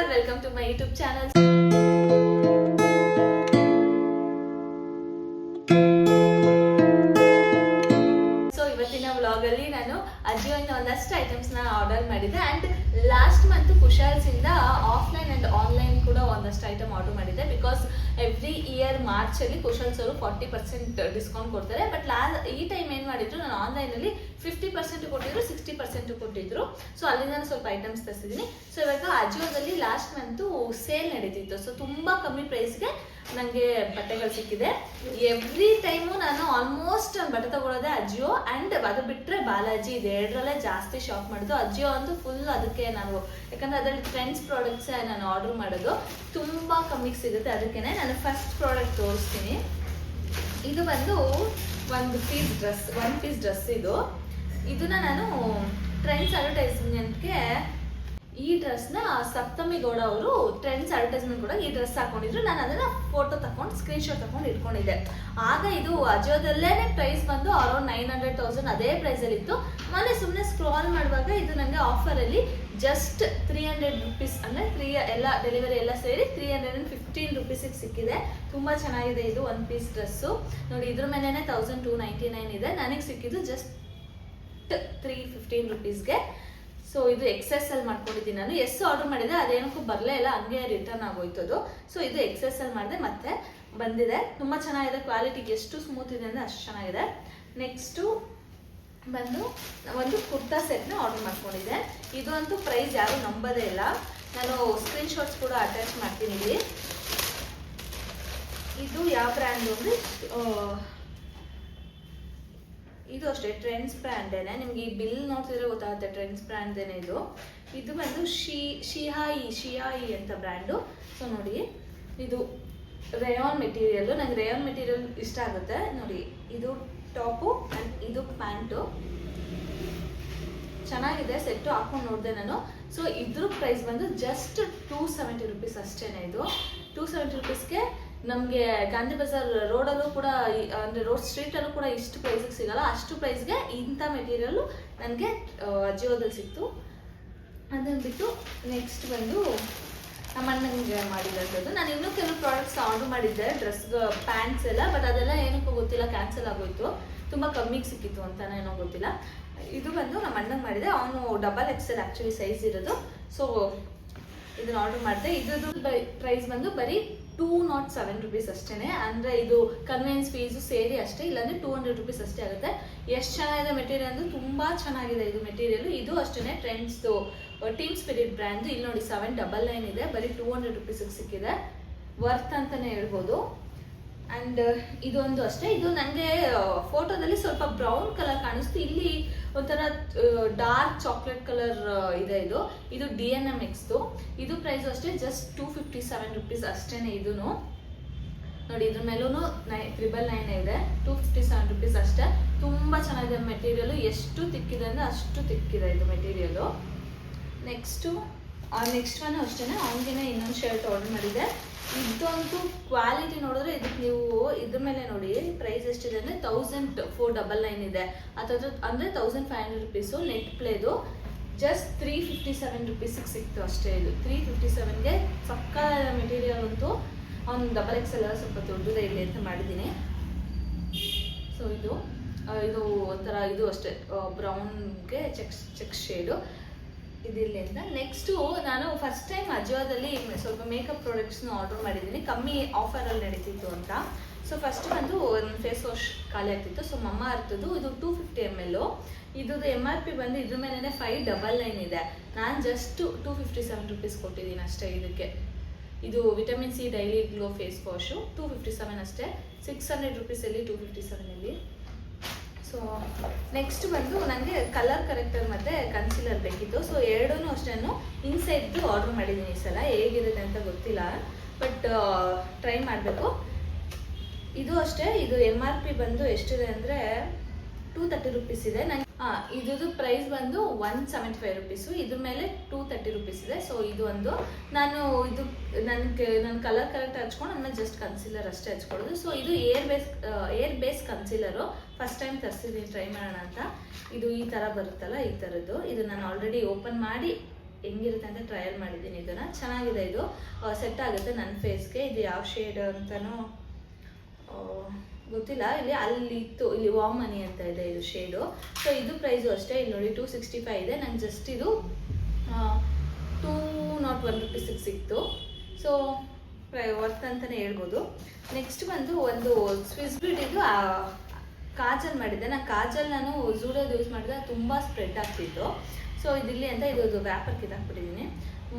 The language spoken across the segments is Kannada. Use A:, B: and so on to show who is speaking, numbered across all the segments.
A: welcome to my YouTube channel. So ಇವತ್ತಿನ ವ್ಲಾಗ್ ಅಲ್ಲಿ ನಾನು ಅಜಿಯೋಯಿಂದ ಒಂದಷ್ಟು ಐಟಮ್ಸ್ ನ ಆರ್ಡರ್ ಮಾಡಿದ್ದೆ ಅಂಡ್ ಲಾಸ್ಟ್ ಮಂತ್ ಕುಶಾಲ್ಸ್ ಇಂದ ಆಫ್ಲೈನ್ ಅಂಡ್ ಆನ್ಲೈನ್ ಕೂಡ ಒಂದಷ್ಟು ಐಟಮ್ ಆರ್ಡರ್ ಮಾಡಿದ್ದೆ ಬಿಕಾಸ್ ಎವ್ರಿ ಇಯರ್ ಮಾರ್ಚ್ ಅಲ್ಲಿ ಕುಶಾಲ್ಸ್ ಅವರು 40% ಡಿಸ್ಕೌಂಟ್ ಕೊಡ್ತಾರೆ. ಬಟ್ ಈ ಟೈಮ್ ಏನ್ ಮಾಡಿದ್ರು, ನಾನು ಆನ್ಲೈನ್ ಅಲ್ಲಿ 50% ಕೊಟ್ಟಿದ್ರು, 60% ಕೊಟ್ಟಿದ್ರು. ಸೊ ಅಲ್ಲಿಂದ ಸ್ವಲ್ಪ ಐಟಮ್ಸ್ ತರಿಸಿದೀನಿ. ಸೊ ಇವಾಗ ಅಜಿಯೋದಲ್ಲಿ ಲಾಸ್ಟ್ ಮಂತ್ ಸೇಲ್ ನಡೀತಿತ್ತು. ಸೊ ತುಂಬಾ ಕಮ್ಮಿ ಪ್ರೈಸ್ಗೆ ನನಗೆ ಬಟ್ಟೆಗಳು ಸಿಕ್ಕಿದೆ. ಎವ್ರಿ ಟೈಮು ನಾನು ಆಲ್ಮೋಸ್ಟ್ ಬಟ್ಟೆ ತಗೊಳ್ಳೋದೆ ಅಜಿಯೋ ಅಂಡ್ ಅದು ಬಿಟ್ಟರೆ ಬಾಲಾಜಿ, ಇದು ಎರಡರಲ್ಲೇ ಜಾಸ್ತಿ ಶಾಪ್ ಮಾಡೋದು. ಅಜಿಯೋ ಅಂತೂ ಫುಲ್ ಅದಕ್ಕೆ ನಾನು, ಯಾಕಂದ್ರೆ ಅದರಲ್ಲಿ ಟ್ರೆಂಡ್ಸ್ ಪ್ರಾಡಕ್ಟ್ಸ್ ನಾನು ಆರ್ಡರ್ ಮಾಡೋದು, ತುಂಬ ಕಮ್ಮಿಗೆ ಸಿಗುತ್ತೆ. ಅದಕ್ಕೆ ನಾನು ಫಸ್ಟ್ ಪ್ರಾಡಕ್ಟ್ ತೋರಿಸ್ತೀನಿ. ಇದು ಬಂದು ಒನ್ ಪೀಸ್ ಡ್ರೆಸ್. ಇದನ್ನ ನಾನು ಟ್ರೆಂಡ್ಸ್ ಅಡ್ವರ್ಟೈಸ್ಮೆಂಟ್ಗೆ ಈ ಡ್ರೆಸ್ನ ಸಪ್ತಮಿ ಗೌಡ ಅವರು ಟ್ರೆಂಡ್ಸ್ ಅಡ್ವರ್ಟೈಸ್ಮೆಂಟ್ ಕೂಡ ಈ ಡ್ರೆಸ್ ಹಾಕೊಂಡಿದ್ರು. ನಾನು ಅದನ್ನ ಫೋಟೋ ತಕೊಂಡು ಸ್ಕ್ರೀನ್ಶಾಟ್ ತಕೊಂಡು ಇಟ್ಕೊಂಡಿದ್ದೆ. ಆಗ ಇದು ಅಜಿಯೋದಲ್ಲೇ ಪ್ರೈಸ್ ಬಂದು ಅರೌಂಡ್ 900,000 ಅದೇ ಪ್ರೈಸಲ್ಲಿ ಇತ್ತು. ಮೊನ್ನೆ ಸುಮ್ಮನೆ ಸ್ಕ್ರಾಲ್ ಮಾಡುವಾಗ ಇದು ನನಗೆ ಆಫರಲ್ಲಿ ಜಸ್ಟ್ 300 ರುಪೀಸ್, ಅಂದರೆ ಎಲ್ಲ ಡೆಲಿವರಿ ಎಲ್ಲ ಸೇರಿ 315 ರುಪೀಸಿಗೆ ಸಿಕ್ಕಿದೆ. ತುಂಬ ಚೆನ್ನಾಗಿದೆ. ಇದು ಒನ್ ಪೀಸ್ ಡ್ರೆಸ್ಸು ನೋಡಿ, ಇದ್ರ ಮೇಲೆ 1299 ಇದೆ. ನನಗೆ ಸಿಕ್ಕಿದ್ದು ಜಸ್ಟ್ 315 ರುಪೀಸ್ಗೆ. ಸೊ ಇದು XS ಮಾಡ್ಕೊಂಡಿದ್ದೀನಿ ನಾನು. ಆರ್ಡರ್ ಮಾಡಿದೆ, ಅದೇನಕ್ಕೂ ಬರಲೇ ಇಲ್ಲ, ಹಂಗೆ ರಿಟರ್ನ್ ಆಗೋಯ್ತು ಅದು. ಸೊ ಇದು XS ಮಾಡಿದೆ, ಮತ್ತೆ ಬಂದಿದೆ. ತುಂಬ ಚೆನ್ನಾಗಿದೆ. ಕ್ವಾಲಿಟಿಗೆ ಎಷ್ಟು ಸ್ಮೂತ್ ಇದೆ ಅಂದರೆ ಅಷ್ಟು ಚೆನ್ನಾಗಿದೆ. ನೆಕ್ಸ್ಟು ಬಂದು ಒಂದು ಕುರ್ತಾ ಸೆಟ್ನ ಆರ್ಡರ್ ಮಾಡ್ಕೊಂಡಿದ್ದೆ. ಇದು ಅಂತೂ ಪ್ರೈಸ್ ಯಾರು ನಂಬೋದೇ ಇಲ್ಲ. ನಾನು ಸ್ಕ್ರೀನ್ಶಾಟ್ಸ್ ಕೂಡ ಅಟ್ಯಾಚ್ ಮಾಡ್ತೀನಿ ಇಲ್ಲಿ. ಇದು ಯಾವ ಬ್ರ್ಯಾಂಡು ಅಂದರೆ ಇದು ಅಷ್ಟೇ ಟ್ರೆಂಡ್ಸ್ ಬ್ರ್ಯಾಂಡೇನೆ. ನಿಮ್ಗೆ ಈ ಬಿಲ್ ನೋಡ್ತಿದ್ರೆ ಗೊತ್ತಾಗುತ್ತೆ ಟ್ರೆಂಡ್ಸ್ ಬ್ರ್ಯಾಂಡೇನೆ ಇದು. ಇದು ಬಂದು ಶಿಯಾಯಿ ಅಂತ ಬ್ರ್ಯಾಂಡು. ಸೊ ನೋಡಿ, ಇದು ರೇಯಾನ್ ಮೆಟೀರಿಯಲ್. ನಂಗೆ ರೇಯಾನ್ ಮೆಟೀರಿಯಲ್ ಇಷ್ಟ ಆಗುತ್ತೆ. ನೋಡಿ, ಇದು ಟಾಪು ಆ್ಯಂಡ್ ಇದು ಪ್ಯಾಂಟು ಚೆನ್ನಾಗಿದೆ. ಸೆಟ್ಟು ಹಾಕೊಂಡು ನೋಡಿದೆ ನಾನು. ಸೊ ಇದ್ರ ಪ್ರೈಸ್ ಬಂದು ಜಸ್ಟ್ 270 ರುಪೀಸ್ ಅಷ್ಟೇನೆ. ಇದು 270 ರುಪೀಸ್ಗೆ ನಮಗೆ ಗಾಂಧಿ ಬಜಾರ್ ರೋಡಲ್ಲೂ ಕೂಡ, ಅಂದರೆ ರೋಡ್ ಸ್ಟ್ರೀಟಲ್ಲೂ ಕೂಡ ಇಷ್ಟು ಪ್ರೈಸಿಗೆ ಸಿಗಲ್ಲ. ಅಷ್ಟು ಪ್ರೈಸ್ಗೆ ಇಂಥ ಮೆಟೀರಿಯಲ್ಲು ನನಗೆ ಅಜಿಯೋದಲ್ಲಿ ಸಿಕ್ತು. ಅದನ್ನು ಬಿಟ್ಟು ನೆಕ್ಸ್ಟ್ ಬಂದು ನಮ್ಮ ಅಣ್ಣನಿಗೆ ಮಾಡಿರೋದು. ನಾನು ಇನ್ನೂ ಕೆಲವು ಪ್ರಾಡಕ್ಟ್ಸ್ ಆರ್ಡರ್ ಮಾಡಿದ್ದೆ, ಡ್ರೆಸ್ ಪ್ಯಾಂಟ್ಸ್ ಎಲ್ಲ. ಬಟ್ ಅದೆಲ್ಲ ಏನಕ್ಕೂ ಗೊತ್ತಿಲ್ಲ, ಕ್ಯಾನ್ಸಲ್ ಆಗೋಯ್ತು. ತುಂಬ ಕಮ್ಮಿಗೆ ಸಿಕ್ಕಿತ್ತು ಅಂತಾನೆ ಏನೋ ಗೊತ್ತಿಲ್ಲ. ಇದು ಬಂದು ನಮ್ಮ ಅಣ್ಣಂಗೆ ಮಾಡಿದೆ. ಅವನು XXL ಆ್ಯಕ್ಚುಲಿ ಸೈಜ್ ಇರೋದು. ಸೊ ಇದನ್ನ ಆರ್ಡರ್ ಮಾಡಿದೆ. ಇದ್ರದ್ದು ಪ್ರೈಸ್ ಬಂದು ಬರೀ 207 ರುಪೀಸ್ ಅಷ್ಟೇ. ಅಂದರೆ ಇದು ಕನ್ವೆನ್ಸ್ ಫೀಸು ಸೇರಿ ಅಷ್ಟೇ, ಇಲ್ಲಾಂದರೆ 200 ರುಪೀಸ್ ಅಷ್ಟೇ ಆಗುತ್ತೆ. ಎಷ್ಟು ಚೆನ್ನಾಗಿದೆ ಮೆಟೀರಿಯಲ್ ಅಂದರೆ ತುಂಬ ಚೆನ್ನಾಗಿದೆ ಇದು ಮೆಟೀರಿಯಲ್. ಇದು ಅಷ್ಟೇ ಟ್ರೆಂಡ್ಸ್ದು ಟೀಮ್ ಸ್ಪಿರಿಟ್ ಬ್ರ್ಯಾಂಡ್. ಇಲ್ಲಿ ನೋಡಿ 799 ಇದೆ, ಬರೀ 200 ರುಪೀಸಿಗೆ ಸಿಕ್ಕಿದೆ. ವರ್ತ್ ಅಂತಲೇ ಹೇಳ್ಬೋದು. ಆ್ಯಂಡ್ ಇದೊಂದು ಅಷ್ಟೇ. ಇದು ನನಗೆ ಫೋಟೋದಲ್ಲಿ ಸ್ವಲ್ಪ ಬ್ರೌನ್ ಕಲರ್ ಕಾಣಿಸ್ತು, ಇಲ್ಲಿ ಒಂಥರ ಡಾರ್ಕ್ ಚಾಕ್ಲೇಟ್ ಕಲರ್ ಇದೆ. ಇದು DNMXದು. ಇದು ಪ್ರೈಸ್ ಅಷ್ಟೇ ಜಸ್ಟ್ 257 ರುಪೀಸ್ ಅಷ್ಟೇ. ಇದೂ ನೋಡಿ, ಇದ್ರ ಮೇಲೂ 999 ಇದೆ. 257 ರುಪೀಸ್ ಅಷ್ಟೇ. ತುಂಬ ಚೆನ್ನಾಗಿದೆ ಮೆಟೀರಿಯಲು. ಎಷ್ಟು ತಿಕ್ಕಿದೆ ಅಂದರೆ ಅಷ್ಟು ತಿಕ್ಕಿದೆ ಇದು ಮೆಟೀರಿಯಲು. ನೆಕ್ಸ್ಟ್ ಒನ್ ಅಷ್ಟೇ. ಅವನಿಗೆ ಇನ್ನೊಂದು ಶರ್ಟ್ ಆರ್ಡರ್ ಮಾಡಿದೆ. ಇದಂತೂ ಕ್ವಾಲಿಟಿ ನೋಡಿದ್ರೆ ಇದಕ್ಕೆ ನೀವು ಇದ್ರ ಮೇಲೆ ನೋಡಿ ಪ್ರೈಸ್ ಎಷ್ಟಿದೆ ಅಂದರೆ 1499 ಇದೆ. ಅಂದರೆ 1500 ರುಪೀಸು. ನೆಟ್ ಪ್ಲೇದು ಜಸ್ಟ್ 357 ರುಪೀಸಿಗೆ ಸಿಕ್ತು ಅಷ್ಟೇ. ಇದು 357ಗೆ ಸಕ್ಕ ಮೆಟೀರಿಯಲ್ ಅಂತೂ. ಅವ್ನು XXL ಸ್ವಲ್ಪ ದೊಡ್ಡದೇ ಇರಲಿ ಅಂತ ಮಾಡಿದ್ದೀನಿ. ಸೊ ಇದು ಒಂಥರ ಇದು ಅಷ್ಟೇ ಬ್ರೌನ್ಗೆ ಚೆಕ್ ಶೇಡು ಇದಿರಲಿಂದ. ನೆಕ್ಸ್ಟು ನಾನು ಫಸ್ಟ್ ಟೈಮ್ ಅಜಿಯೋದಲ್ಲಿ ಸ್ವಲ್ಪ ಮೇಕಪ್ ಪ್ರಾಡಕ್ಟ್ಸ್ನ ಆರ್ಡರ್ ಮಾಡಿದ್ದೀನಿ, ಕಮ್ಮಿ ಆಫರಲ್ಲಿ ನಡೀತಿತ್ತು ಅಂತ. ಸೊ ಫಸ್ಟ್ ಬಂದು ಒಂದು ಫೇಸ್ ವಾಶ್ ಖಾಲಿ ಆಗ್ತಿತ್ತು. ಸೊ ಮಮ್ಮ ಅರ್ಥದ್ದು ಇದು 250 ml. ಇದ್ರದ್ದು MRP ಬಂದು ಇದ್ರ ಮೇಲೆ 599 ಇದೆ. ನಾನು ಜಸ್ಟ್ 257 ರುಪೀಸ್ ಕೊಟ್ಟಿದ್ದೀನಿ ಅಷ್ಟೇ ಇದಕ್ಕೆ. ಇದು vitamin C daily glow face wash 257 ಅಷ್ಟೇ. 600 ರುಪೀಸಲ್ಲಿ 257 ಸೊ ನೆಕ್ಸ್ಟ್ ಬಂದು ನನಗೆ ಕಲರ್ ಕರೆಕ್ಟರ್ ಮತ್ತು ಕನ್ಸಿಲರ್ ಬೇಕಿತ್ತು. ಸೊ ಎರಡೂ ಅಷ್ಟೇ ಇನ್ಸೈಡ್ದು ಆರ್ಡರ್ ಮಾಡಿದ್ದೀನಿ. ಈ ಸಲ ಹೇಗಿರುತ್ತೆ ಅಂತ ಗೊತ್ತಿಲ್ಲ, ಬಟ್ ಟ್ರೈ ಮಾಡಬೇಕು. ಇದು ಅಷ್ಟೇ. ಇದು MRP ಬಂದು ಎಷ್ಟಿದೆ ಅಂದರೆ 230 ರುಪೀಸ್ ಇದೆ. ಇದ್ರದ್ದು ಪ್ರೈಸ್ ಬಂದು 175 ರುಪೀಸು. ಇದ್ರ ಮೇಲೆ 230 ರುಪೀಸ್ ಇದೆ. ಸೊ ಇದು ಒಂದು ನನ್ನ ಕಲರ್ ಕರೆಕ್ಟ್ ಹಚ್ಕೊಂಡು ಆಮೇಲೆ ಜಸ್ಟ್ ಕನ್ಸಿಲರ್ ಅಷ್ಟೇ ಹಚ್ಕೊಳ್ಳೋದು. ಸೊ ಇದು air base concealer. First time ತರಿಸಿದ್ದೀನಿ, ಟ್ರೈ ಮಾಡೋಣ ಅಂತ. ಇದು ಈ ಥರ ಬರುತ್ತಲ್ಲ, ಈ ಥರದ್ದು. ಇದು ನಾನು ಆಲ್ರೆಡಿ ಓಪನ್ ಮಾಡಿ ಹೆಂಗಿರುತ್ತೆ ಅಂತ ಟ್ರಯಲ್ ಮಾಡಿದ್ದೀನಿ. ಇದನ್ನು ಚೆನ್ನಾಗಿದೆ, ಇದು ಸೆಟ್ ಆಗುತ್ತೆ ನನ್ನ ಫೇಸ್ಗೆ. ಇದು ಯಾವ ಶೇಡ್ ಅಂತಲೂ ಗೊತ್ತಿಲ್ಲ, ಅಲ್ಲಿ ಇತ್ತು, ಇಲ್ಲಿ ವಾಮ್ ಮನಿ ಅಂತ ಇದೆ ಇದು ಶೇಡು. ಸೊ ಇದು ಪ್ರೈಸು ಅಷ್ಟೇ, ಇಲ್ಲಿ ನೋಡಿ 265 ಇದೆ. ನಂಗೆ ಜಸ್ಟ್ ಇದು 201 ರುಪೀಸಿಗೆ ಸಿಕ್ತು. ಸೊ ವರ್ತ್ ಅಂತಲೇ ಹೇಳ್ಬೋದು. ನೆಕ್ಸ್ಟ್ ಬಂದು ಒಂದು ಸ್ವಿಸ್ ಬ್ಯೂಟಿದು ಕಾಜಲ್ ಮಾಡಿದ್ದೆ. ನಾನು ಝೂಡೋದು ಯೂಸ್ ಮಾಡಿದ್ರೆ ತುಂಬ ಸ್ಪ್ರೆಡ್ ಆಗ್ತಿತ್ತು. ಸೊ ಇದಿಲ್ಲಿ ಅಂತ ಇದು ವ್ಯಾಪಕ್ಕೆ ಇದಾಕ್ಬಿಟ್ಟಿದ್ದೀನಿ.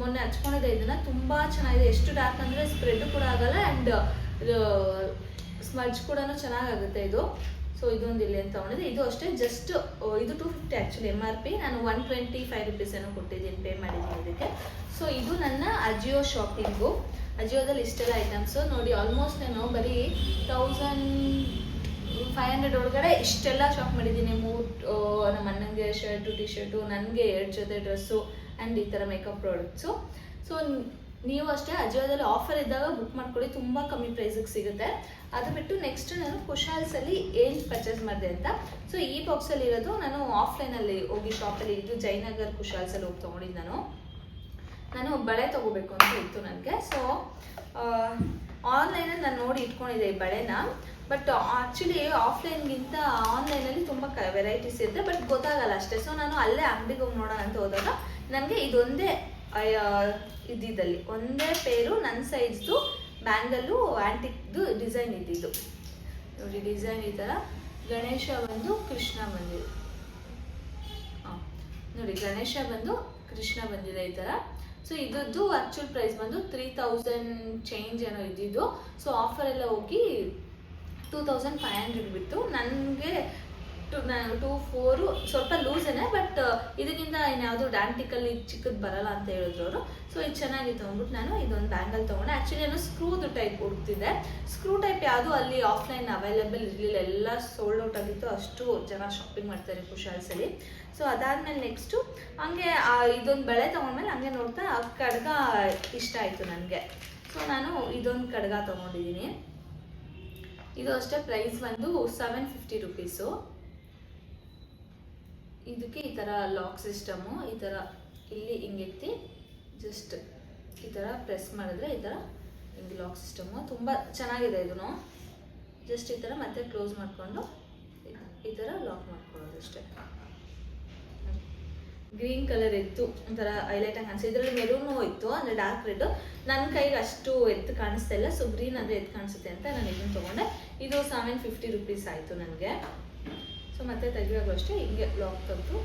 A: ಮೊನ್ನೆ ಹಚ್ಕೊಂಡಿದ್ದೆ ಇದನ್ನು, ತುಂಬ ಚೆನ್ನಾಗಿದೆ. ಎಷ್ಟು ಡಾರ್ಕ್ ಅಂದರೆ ಸ್ಪ್ರೆಡ್ ಕೂಡ ಆಗಲ್ಲ ಆ್ಯಂಡ್ ಸ್ಮಡ್ಜ್ ಕೂಡ ಚೆನ್ನಾಗಾಗುತ್ತೆ ಇದು. ಸೊ ಇದೊಂದು ಇಲ್ಲಿ ಅಂತ ತೊಗೊಂಡಿದ್ದೆ. ಇದು ಅಷ್ಟೇ, ಜಸ್ಟ್ ಇದು 250 ಆ್ಯಕ್ಚುಲಿ MRP. ನಾನು 125 ರುಪೀಸ್ ಏನೋ ಕೊಟ್ಟಿದ್ದೀನಿ, ಪೇ ಮಾಡಿದ್ದೀನಿ ಇದಕ್ಕೆ. ಸೊ ಇದು ನನ್ನ ಅಜಿಯೋ ಶಾಪಿಂಗು. ಅಜಿಯೋದಲ್ಲಿ ಇಷ್ಟೆಲ್ಲ ಐಟಮ್ಸು ನೋಡಿ, ಆಲ್ಮೋಸ್ಟ್ ನಾನು ಬರೀ 1500 ಒಳಗಡೆ ಇಷ್ಟೆಲ್ಲ ಶಾಪ್ ಮಾಡಿದ್ದೀನಿ. ನಮ್ಮ ಅಣ್ಣಂಗೆ ಶರ್ಟು, ಟಿ ಶರ್ಟು, ನನಗೆ 2 ಜೊತೆ ಡ್ರೆಸ್ಸು ಆ್ಯಂಡ್ ಈ ಥರ ಮೇಕಪ್ ಪ್ರಾಡಕ್ಟ್ಸು. ಸೊ ನೀವು ಅಷ್ಟೇ ಅಜಿಯೋದಲ್ಲಿ ಆಫರ್ ಇದ್ದಾಗ ಬುಕ್ ಮಾಡ್ಕೊಳ್ಳಿ, ತುಂಬ ಕಮ್ಮಿ ಪ್ರೈಸಿಗೆ ಸಿಗುತ್ತೆ. ಅದು ಬಿಟ್ಟು ನೆಕ್ಸ್ಟ್ ನಾನು ಕುಶಾಲ್ಸಲ್ಲಿ ಏನು ಪರ್ಚೇಸ್ ಮಾಡಿದೆ ಅಂತ. ಸೊ ಈ ಬಾಕ್ಸಲ್ಲಿ ಇರೋದು ನಾನು ಆಫ್ಲೈನಲ್ಲಿ ಹೋಗಿ ಶಾಪಲ್ಲಿ, ಇದು ಜಯನಗರ್ ಕುಶಾಲ್ಸಲ್ಲಿ ಹೋಗಿ ತೊಗೊಂಡಿದ್ದು. ನಾನು ಬಳೆ ತೊಗೋಬೇಕು ಅಂತ ಇತ್ತು ನನಗೆ. ಸೊ ಆನ್ಲೈನಲ್ಲಿ ನಾನು ನೋಡಿ ಇಟ್ಕೊಂಡಿದ್ದೆ ಈ ಬಳೆನ. ಬಟ್ ಆ್ಯಕ್ಚುಲಿ ಆಫ್ಲೈನ್ಗಿಂತ ಆನ್ಲೈನಲ್ಲಿ ತುಂಬ ವೆರೈಟೀಸ್ ಇರುತ್ತೆ, ಬಟ್ ಗೊತ್ತಾಗಲ್ಲ ಅಷ್ಟೇ. ಸೊ ನಾನು ಅಲ್ಲೇ ಅಂಗಡಿಗೆ ಹೋಗಿ ನೋಡೋಣ ಅಂತ ಹೋದಾಗ ನನಗೆ ಇದೊಂದೇ ಇದ್ದಿದ್ದಲ್ಲಿ ಒಂದೇ ಪೇರು ನನ್ನ ಸೈಜ್ದು ಬ್ಯಾಂಗಲ್ಲು ಆ್ಯಂಟಿಕ್ದು ಡಿಸೈನ್ ಇದ್ದಿದ್ದು ನೋಡಿ. ಡಿಸೈನ್ ಈ ಥರ ಗಣೇಶ ಬಂದು ಕೃಷ್ಣ ಬಂದಿದೆ. ನೋಡಿ ಗಣೇಶ ಬಂದು ಕೃಷ್ಣ ಬಂದಿದೆ ಈ ಥರ. ಸೊ ಇದ್ದದ್ದು ಆ್ಯಕ್ಚುಲ್ ಪ್ರೈಸ್ ಬಂದು 3000 ಚೇಂಜ್ ಏನೋ ಇದ್ದಿದ್ದು. ಸೊ ಆಫರೆಲ್ಲ ಹೋಗಿ 2500 ಬಿತ್ತು ನನಗೆ. 24 ಸ್ವಲ್ಪ ಲೂಸೇನೆ, ಬಟ್ ಇದಕ್ಕಿಂತ ಇನ್ಯಾವುದು ಡ್ಯಾಂಟಿಕಲ್ಲಿ ಚಿಕ್ಕದು ಬರಲ್ಲ ಅಂತ ಹೇಳಿದ್ರು ಅವರು. ಸೊ ಇದು ಚೆನ್ನಾಗಿತ್ತು ಅಂದ್ಬಿಟ್ಟು ನಾನು ಇದೊಂದು ಬ್ಯಾಂಗಲ್ ತೊಗೊಂಡೆ. ಆ್ಯಕ್ಚುಲಿ ನಾನು ಸ್ಕ್ರೂದು ಟೈಪ್ ಹುಡುಕ್ತಿದ್ದೆ. ಸ್ಕ್ರೂ ಟೈಪ್ ಯಾವುದು ಅಲ್ಲಿ ಆಫ್ಲೈನ್ ಅವೈಲೇಬಲ್ ಇರಲಿಲ್ಲ, ಎಲ್ಲ ಸೋಲ್ಡ್ ಔಟ್ ಆಗಿತ್ತು. ಅಷ್ಟು ಜನ ಶಾಪಿಂಗ್ ಮಾಡ್ತಾರೆ ಕುಶಾಲ್ಸಲ್ಲಿ. ಸೊ ಅದಾದಮೇಲೆ ನೆಕ್ಸ್ಟು ಹಂಗೆ ಇದೊಂದು ಬಳೆ ತೊಗೊಂಡ್ಮೇಲೆ ಹಂಗೆ ನೋಡ್ತಾ ಕಡ್ಗ ಇಷ್ಟ ಆಯಿತು ನನಗೆ. ಸೊ ನಾನು ಇದೊಂದು ಕಡ್ಗ ತೊಗೊಂಡಿದ್ದೀನಿ. ಇದು ಅಷ್ಟೇ, ಪ್ರೈಸ್ ಬಂದು 750 ರುಪೀಸು. ಇದಕ್ಕೆ ಈ ಥರ ಲಾಕ್ ಸಿಸ್ಟಮು, ಈ ಥರ ಇಲ್ಲಿ ಹಿಂಗೆತ್ತಿ ಜಸ್ಟ್ ಈ ಥರ ಪ್ರೆಸ್ ಮಾಡಿದ್ರೆ ಈ ಥರ ಹಿಂಗೆ ಲಾಕ್ ಸಿಸ್ಟಮು ತುಂಬ ಚೆನ್ನಾಗಿದೆ. ಇದನ್ನು ಜಸ್ಟ್ ಈ ಥರ ಮತ್ತೆ ಕ್ಲೋಸ್ ಮಾಡಿಕೊಂಡು ಈ ಥರ ಲಾಕ್ ಮಾಡ್ಕೊಳ್ಳೋದು ಅಷ್ಟೇ. ಗ್ರೀನ್ ಕಲರ್ ಇತ್ತು, ಒಂಥರ ಹೈಲೈಟಾಗಿ ಕಾಣಿಸ್ತು. ಇದರಲ್ಲಿ ಮೆರೂನು ಇತ್ತು, ಅಂದರೆ ಡಾರ್ಕ್ ರೆಡ್. ನನ್ನ ಕೈಗೆ ಅಷ್ಟು ಎತ್ತು ಕಾಣಿಸ್ತಾ ಇಲ್ಲ, ಸೊ ಗ್ರೀನ್ ಅಂದರೆ ಎತ್ತು ಕಾಣಿಸುತ್ತೆ ಅಂತ ನಾನು ಇದನ್ನು ತೊಗೊಂಡೆ. ಇದು 750 ರುಪೀಸ್ ಆಯಿತು ನನಗೆ. ಸೊ ಮತ್ತೆ ತೆಗಿಯುವಾಗ ಅಷ್ಟೇ ಹಿಂಗೆ ಲಾಕ್ ತೆಗೆದು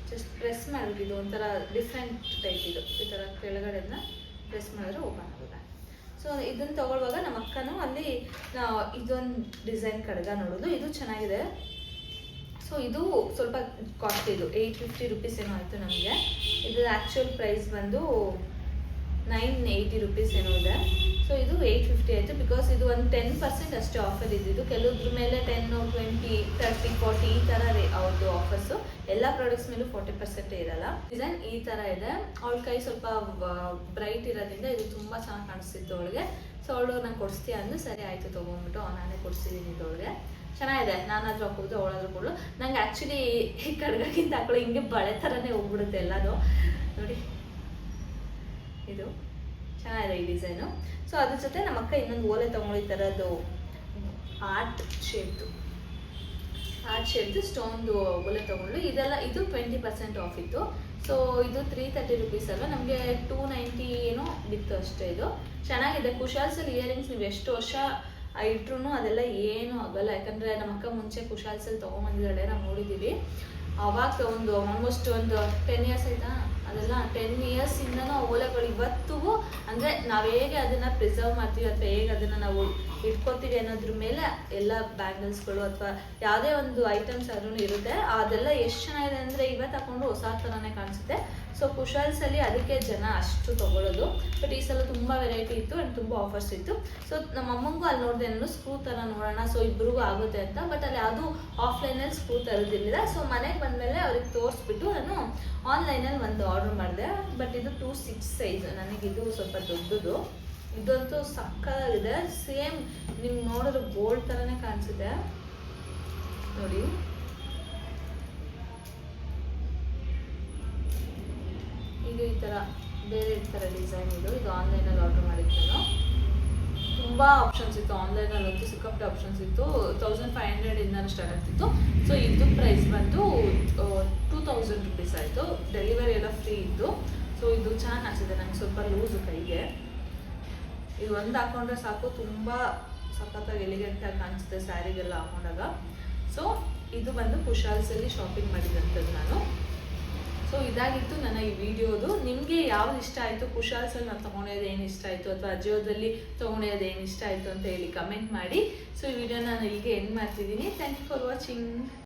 A: ಜಸ್ಟ್ ಪ್ರೆಸ್ ಮಾಡಿಬಿಟ್ಟು, ಒಂಥರ ಡಿಫ್ರೆಂಟ್ ಟೈಪ್ ಇದು. ಈ ಥರ ಕೆಳಗಡೆನ ಪ್ರೆಸ್ ಮಾಡಿದ್ರೆ ಓಪನ್ ಆಗುತ್ತೆ. ಸೊ ಇದನ್ನು ತೊಗೊಳ್ಳುವಾಗ ನಮ್ಮ ಅಕ್ಕನೂ ಅಲ್ಲಿ ಇದೊಂದು ಡಿಸೈನ್ ಕಡ್ಗ ನೋಡೋದು, ಇದು ಚೆನ್ನಾಗಿದೆ. ಸೊ ಇದು ಸ್ವಲ್ಪ ಕಾಸ್ಟ್ಲಿ, ಇದು 850 ರುಪೀಸ್ ಏನೋ ಆಯಿತು ನಮಗೆ. ಇದು ಆ್ಯಕ್ಚುಯಲ್ ಪ್ರೈಸ್ ಬಂದು 980 ರುಪೀಸ್ ಏನೋ ಇದೆ. ಸೊ ಇದು 850 ಆಯಿತು, ಬಿಕಾಸ್ ಇದು ಒಂದು 10% ಅಷ್ಟೇ ಆಫರ್ ಇದ್ದಿದ್ದು. ಕೆಲವ್ರ ಮೇಲೆ 10, 20, 30, 40 ಈ ಥರ ಅವ್ರದ್ದು ಆಫರ್ಸು. ಎಲ್ಲ ಪ್ರಾಡಕ್ಟ್ಸ್ ಮೇಲೂ 40% ಇರಲ್ಲ. ಡಿಸೈನ್ ಈ ಥರ ಇದೆ. ಅವಳ ಕೈ ಸ್ವಲ್ಪ ಬ್ರೈಟ್ ಇರೋದ್ರಿಂದ ಇದು ತುಂಬ ಚೆನ್ನಾಗಿ ಕಾಣಿಸ್ತಿತ್ತು ಅವಳಿಗೆ. ಸೊ ಅವಳು ನಂಗೆ ಕೊಡಿಸ್ತೀಯ ಅಂದು ಸರಿ ಆಯಿತು ತೊಗೊಂಡ್ಬಿಟ್ಟು ನಾನೇ ಕೊಡಿಸಿದ್ದೀನಿ ಇದು ಅವಳಿಗೆ. ಚೆನ್ನಾಗಿದೆ. ನಾನಾದರೂ ಹಾಕೋದು ಅವಳಾದ್ರೂ ಕೊಡಲು. ನಂಗೆ ಆ್ಯಕ್ಚುಲಿ ಈ ಕಡ್ಗಕ್ಕಿಂತ ಹಾಕೊಳ್ಳೋ ಹಿಂಗೆ ಬಳೆ ಥರನೇ ಹೋಗ್ಬಿಡುತ್ತೆ ಎಲ್ಲನೂ ನೋಡಿ. ಇದು ಚೆನ್ನಾಗಿದೆ ಈ ಡಿಸೈನು. ಸೊ ಅದ್ರ ಜೊತೆ ನಮ್ಮ ಅಕ್ಕ ಇನ್ನೊಂದು ಓಲೆ ತೊಗೊಂಡು ಈ ಥರದ್ದು ಆರ್ಟ್ ಶೇಪ್ದು ಸ್ಟೋನ್ದು ಓಲೆ ತೊಗೊಂಡು. ಇದು 20% ಆಫ್ ಇತ್ತು. ಸೊ ಇದು 330 ರುಪೀಸ್ ಅಲ್ವಾ, ನಮಗೆ 290 ಏನೋ ಬಿತ್ತು ಅಷ್ಟೇ. ಇದು ಚೆನ್ನಾಗಿದೆ. ಕುಶಾಲ್ಸಲ್ಲಿ ಇಯರಿಂಗ್ಸ್ ನೀವು ಎಷ್ಟು ವರ್ಷ ಇಟ್ರು ಅದೆಲ್ಲ ಏನೂ ಆಗೋಲ್ಲ. ಯಾಕಂದರೆ ನಮ್ಮ ಅಕ್ಕ ಮುಂಚೆ ಕುಶಾಲ್ಸಲ್ಲಿ ತೊಗೊಂಬಂದಿದ್ದಾಳೆ, ನಾವು ನೋಡಿದ್ದೀವಿ. ಅವಾಗ ಆಲ್ಮೋಸ್ಟ್ ಒಂದು 10 ಇಯರ್ಸ್ ಆಯಿತಾ. ಅದೆಲ್ಲ 10 ಇಯರ್ಸಿಂದನೂ ಓಲೆಗಳು ಇವತ್ತಿಗೂ, ಅಂದರೆ ನಾವು ಹೇಗೆ ಅದನ್ನು ಪ್ರಿಸರ್ವ್ ಮಾಡ್ತೀವಿ ಅಥವಾ ಹೇಗೆ ಅದನ್ನು ನಾವು ಇಟ್ಕೋತೀವಿ ಅನ್ನೋದ್ರ ಮೇಲೆ ಎಲ್ಲ ಬ್ಯಾಂಗಲ್ಸ್ಗಳು ಅಥವಾ ಯಾವುದೇ ಒಂದು ಐಟಮ್ಸ್ ಆದ್ರೂ ಇರುತ್ತೆ. ಅದೆಲ್ಲ ಎಷ್ಟು ಚೆನ್ನಾಗಿದೆ ಅಂದರೆ ಇವತ್ತು ಹಾಕೊಂಡು ಹೊಸ ಥರನೇ ಕಾಣಿಸುತ್ತೆ. ಸೊ ಕುಶಾಲ್ಸಲ್ಲಿ ಅದಕ್ಕೆ ಜನ ಅಷ್ಟು ತೊಗೊಳ್ಳೋದು. ಬಟ್ ಈ ಸಲ ತುಂಬ ವೆರೈಟಿ ಇತ್ತು ಆ್ಯಂಡ್ ತುಂಬ ಆಫರ್ಸ್ ಇತ್ತು. ಸೊ ನಮ್ಮ ಅಮ್ಮಂಗೂ ಅಲ್ಲಿ ನೋಡಿದೆ ನಾನು ಸ್ಕ್ರೂ ಥರ ನೋಡೋಣ, ಸೊ ಇಬ್ರಿಗೂ ಆಗುತ್ತೆ ಅಂತ. ಬಟ್ ಅಲ್ಲಿ ಅದು ಆಫ್ಲೈನಲ್ಲಿ ಸ್ಕ್ರೂ ತರೋದಿಲ್ಲ. ಸೊ ಮನೆಗೆ ಬಂದಮೇಲೆ ಅವ್ರಿಗೆ ತೋರಿಸ್ಬಿಟ್ಟು ನಾನು ಆನ್ಲೈನಲ್ಲಿ ಒಂದು ಆರ್ಡರ್ ಮಾಡಿದೆ. ಬಟ್ ಇದು 2.6 ಸೈಜ್, ನನಗಿದು ಸ್ವಲ್ಪ ದೊಡ್ಡದು. ಇದಂತೂ ಸಕ್ಕತ್ತಾಗಿದೆ. ಸೇಮ್ ನಿಮ್ಗೆ ನೋಡಿದ್ರೆ ಗೋಲ್ಡ್ ಥರನೇ ಕಾಣಿಸುತ್ತೆ ನೋಡಿ. ಇಲ್ಲಿ ಈ ಥರ ಬೇರೆ ಥರ ಡಿಸೈನ್ ಇದು ಆನ್ಲೈನಲ್ಲಿ ಆರ್ಡರ್ ಮಾಡಿದ್ದು ನಾನು. ತುಂಬ ಆಪ್ಷನ್ಸ್ ಇತ್ತು ಆನ್ಲೈನಲ್ಲಂತೂ, ಸಿಕ್ಕಾಪಟ್ಟೆ ಆಪ್ಷನ್ಸ್ ಇತ್ತು. 1500 ಸ್ಟಾರ್ಟ್ ಆಗ್ತಿತ್ತು. ಸೊ ಇದು ಪ್ರೈಸ್ ಬಂದು 2000 ರುಪೀಸ್ ಆಯಿತು. ಡೆಲಿವರಿ ಎಲ್ಲ ಫ್ರೀ ಇತ್ತು. ಸೊ ಇದು ಚೆನ್ನಾಗಿ ಅನಿಸಿದೆ ನಂಗೆ, ಸ್ವಲ್ಪ ಲೂಸು ಕೈಗೆ. ಇದು ಒಂದು ಹಾಕೊಂಡ್ರೆ ಸಾಕು, ತುಂಬ ಸಖತ್ತಾಗಿ ಎಲಿಗೆಂಟಾಗಿ ಕಾಣಿಸುತ್ತೆ ಸ್ಯಾರಿಗೆಲ್ಲ ಹಾಕೊಂಡಾಗ. ಸೊ ಇದು ಬಂದು ಕುಶಾಲ್ಸಲ್ಲಿ ಶಾಪಿಂಗ್ ಮಾಡಿದಂಥದ್ದು ನಾನು. ಸೊ ಇದಾಗಿತ್ತು ನನ್ನ ಈ ವಿಡಿಯೋದು. ನಿಮಗೆ ಯಾವ್ದು ಇಷ್ಟ ಆಯಿತು, ಕುಶಾಲ್ಸಲ್ಲಿ ನಾನು ತೊಗೊಂಡಿದ್ದು ಏನು ಇಷ್ಟ ಆಯಿತು ಅಥವಾ ಅಜಿಯೋದಲ್ಲಿ ತೊಗೊಂಡಿದ್ದು ಏನು ಇಷ್ಟ ಆಯಿತು ಅಂತ ಹೇಳಿ ಕಮೆಂಟ್ ಮಾಡಿ. ಸೊ ಈ ವಿಡಿಯೋ ನಾನು ಇಲ್ಲಿಗೆ ಎಂಡ್ ಮಾಡ್ತಿದ್ದೀನಿ. Thank you for watching.